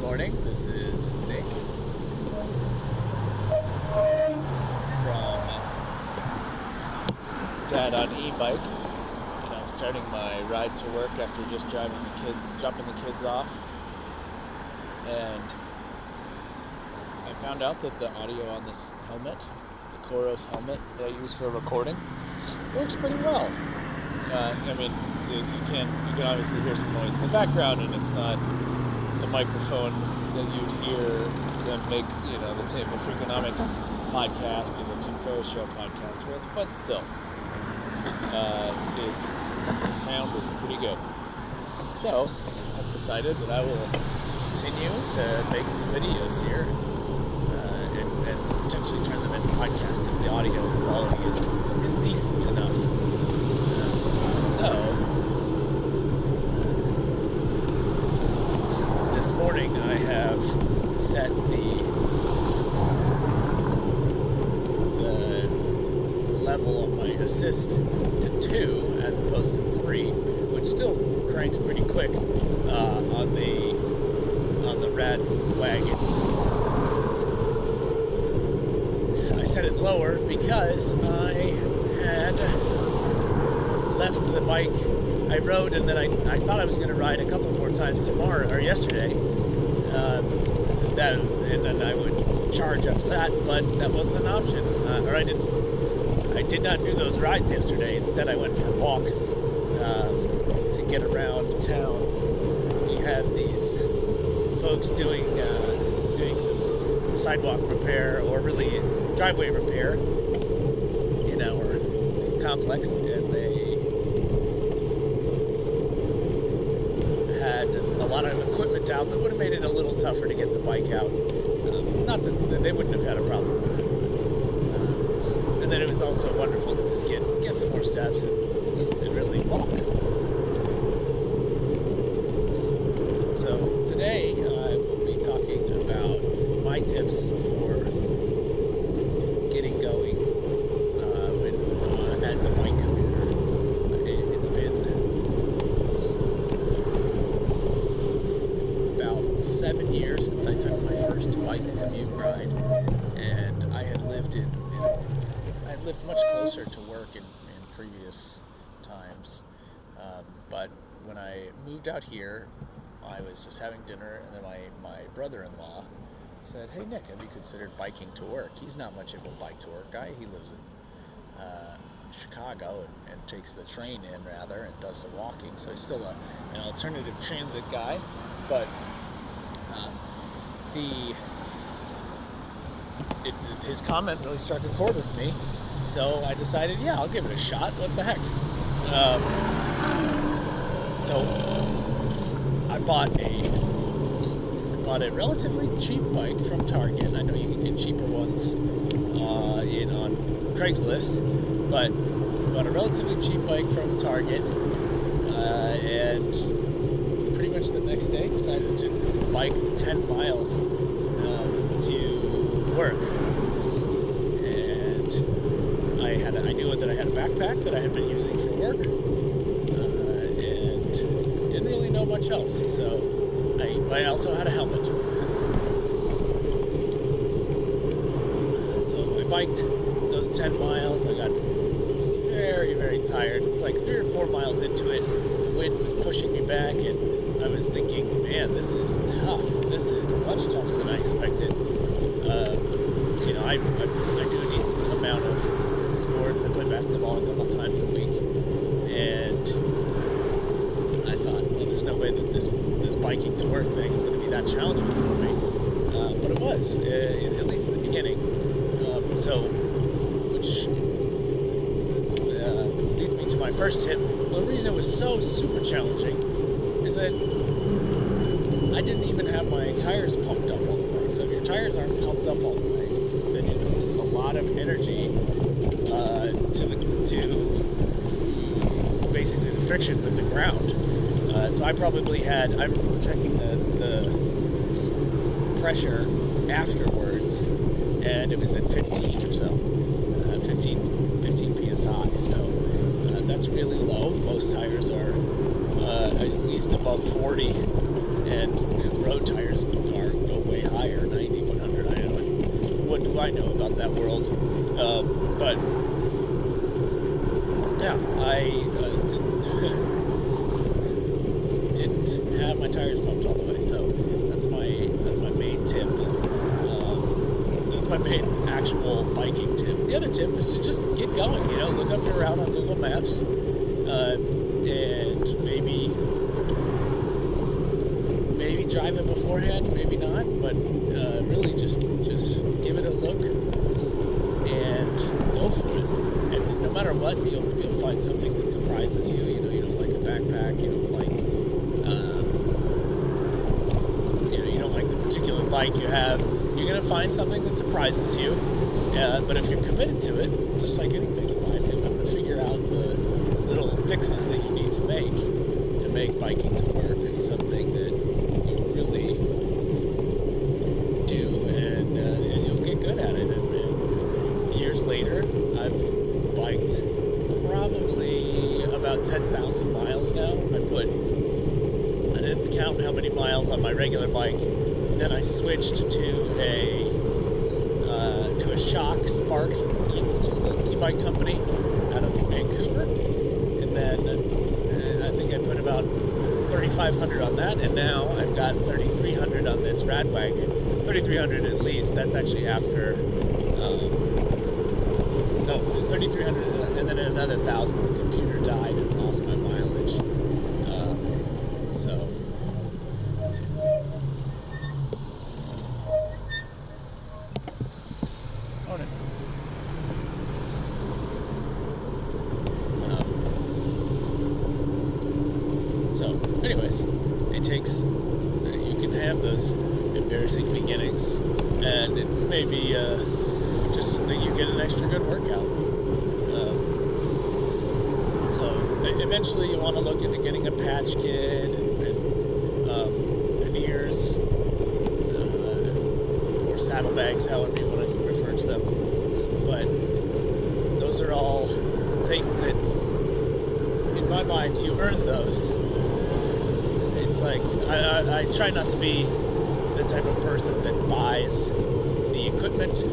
morning. This is Nick from Dad on E-Bike, and I'm starting my ride to work after just dropping the kids off. And I found out that the audio on this helmet, the Koros helmet that I use for recording, works pretty well. You can obviously hear some noise in the background, and it's not the microphone that you'd hear him make, the Table Freakonomics podcast or the Tim Ferriss Show podcast with, but still, the sound is pretty good. So I've decided that I will continue to make some videos here and potentially turn them into podcasts if the audio quality is decent enough. This morning I have set the level of my assist to 2 as opposed to 3, which still cranks pretty quick on the rad wagon. I set it lower because I had left the bike. I rode, and then I thought I was going to ride a couple more times yesterday, and then I would charge after that, but that wasn't an option. I did not do those rides yesterday. Instead, I went for walks to get around town. We have these folks doing some sidewalk repair, or really driveway repair, in our complex, and they had a lot of equipment out that would have made it a little tougher to get the bike out. Not that they wouldn't have had a problem with it. And then it was also wonderful to just get some more steps and really walk. So today I will be talking about my tips for getting going as a bike commuter. It's been about 7 years since I took my first bike commute ride, and I had lived much closer to work in previous times, but when I moved out here, I was just having dinner, and then my brother-in-law said, "Hey Nick, have you considered biking to work?" He's not much of a bike to work guy. He lives in Chicago and takes the train in rather and does some walking, so he's still an alternative transit guy, but his comment really struck a chord with me, so I decided, I'll give it a shot. What the heck? So I bought a relatively cheap bike from Target. I know you can get cheaper ones on Craigslist, but bought a relatively cheap bike from Target, and pretty much the next day decided to bike 10 miles to work. And I knew that I had a backpack that I had been using for work, and didn't really know much else. So I also had a helmet. So I biked those 10 miles. I was very, very tired. Like 3 or 4 miles into it, the wind was pushing me back, and I was thinking, man, this is tough. This is much tougher than I expected. I do a decent amount of sports. I play basketball a couple times a week, and I thought, well, there's no way that this biking to work thing is going to be that challenging for me. But it was, at least in the beginning. Which leads me to my first tip. Well, the reason it was so super challenging is that I didn't even have my tires pumped up all the way. So if your tires aren't pumped up all the way, then you lose a lot of energy to basically the friction with the ground. So I'm checking the pressure afterwards, and it was at 15 or so, 15 psi. So that's really low. Most tires are at least above 40, and road tires are know about that world. But yeah, I didn't have my tires pumped all the way, so that's my main tip. That's my main actual biking tip. The other tip is to just get going. Look up your route on Google Maps, and maybe drive it beforehand, maybe not, but really just give it a look and go for it. And no matter what, you'll find something that surprises you. You don't like a backpack, you don't like you don't like the particular bike you have. You're gonna find something that surprises you. But if you're committed to it, just like anything in life, you'll be able to figure out the little fixes that you need to make biking to work something that you really do, and you'll get good at it. And years later, I've biked probably about 10,000 miles now. I didn't count how many miles on my regular bike. Then I switched to a Shock Spark, which is an e-bike company out of Vancouver, and then I think I put about 3,500 on that, and now I've got 3,300 on this Radwagon. 3,300 at least. That's actually after 3,300, and then another 1,000. The computer died and lost my mileage. So. Anyways, you can have those embarrassing beginnings, and it may be just that you get an extra good workout. So eventually you want to look into getting a patch kit and panniers, or saddlebags, however you want to refer to them. But those are all things that, in my mind, you earn those. It's like, I try not to be the type of person that buys the equipment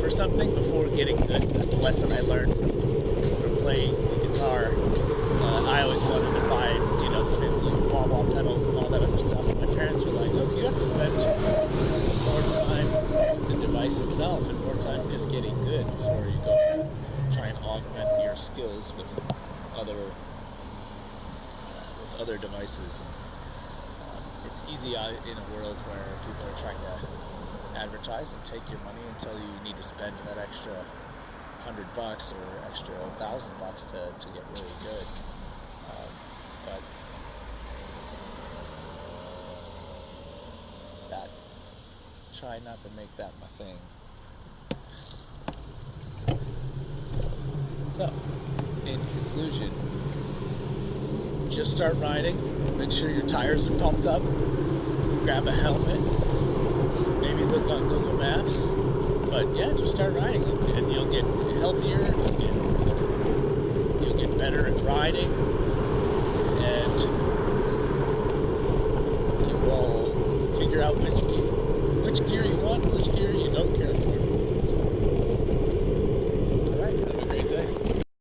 for something before getting good. That's a lesson I learned from playing the guitar. I always wanted to buy, the fancy wah-wah pedals and all that other stuff. And my parents were like, look, you have to spend more time with the device itself and more time just getting good before you go and try and augment your skills with other devices. It's easy in a world where people are trying to advertise and take your money and tell you need to spend that extra $100 or extra $1,000 to get really good. But try not to make that my thing. So, in conclusion, just start riding, make sure your tires are pumped up, grab a helmet, maybe look on Google Maps, but yeah, just start riding, and you'll get healthier, you'll get better at riding, and you will figure out which gear you want, which gear you